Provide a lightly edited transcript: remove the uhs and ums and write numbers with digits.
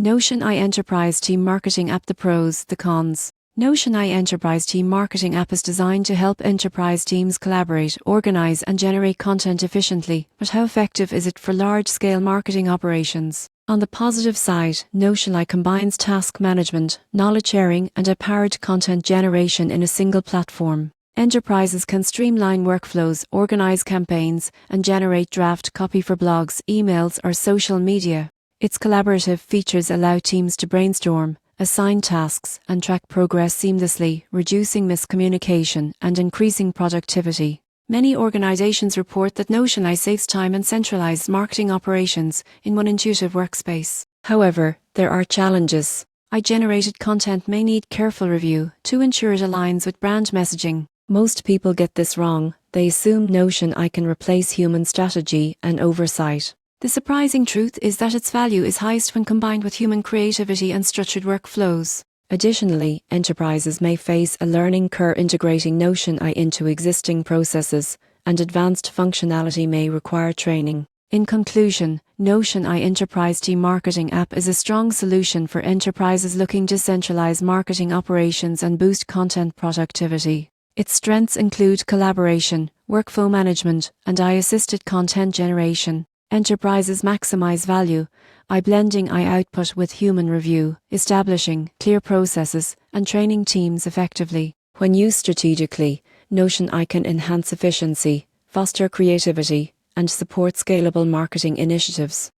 Notion I Enterprise Team Marketing App. The pros, the cons. Notion I Enterprise Team Marketing App is designed to help enterprise teams collaborate, organize, and generate content efficiently. But how effective is it for large-scale marketing operations? On the positive side, Notion I combines task management, knowledge sharing, and powered content generation in a single platform. Enterprises can streamline workflows, organize campaigns, and generate draft copy for blogs, emails, or social media. Its collaborative features allow teams to brainstorm, assign tasks, and track progress seamlessly, reducing miscommunication and increasing productivity. Many organizations report that Notion I saves time and centralizes marketing operations in one intuitive workspace. However, there are challenges. AI-generated content may need careful review to ensure it aligns with brand messaging. Most people get this wrong. They assume Notion I can replace human strategy and oversight. The surprising truth is that its value is highest when combined with human creativity and structured workflows. Additionally, enterprises may face a learning curve integrating Notion I into existing processes, and advanced functionality may require training. In conclusion, Notion I Enterprise Team Marketing App is a strong solution for enterprises looking to centralize marketing operations and boost content productivity. Its strengths include collaboration, workflow management, and AI-assisted content generation. Enterprises maximize value by blending AI output with human review, establishing clear processes, and training teams effectively. When used strategically, Notion I can enhance efficiency, foster creativity, and support scalable marketing initiatives.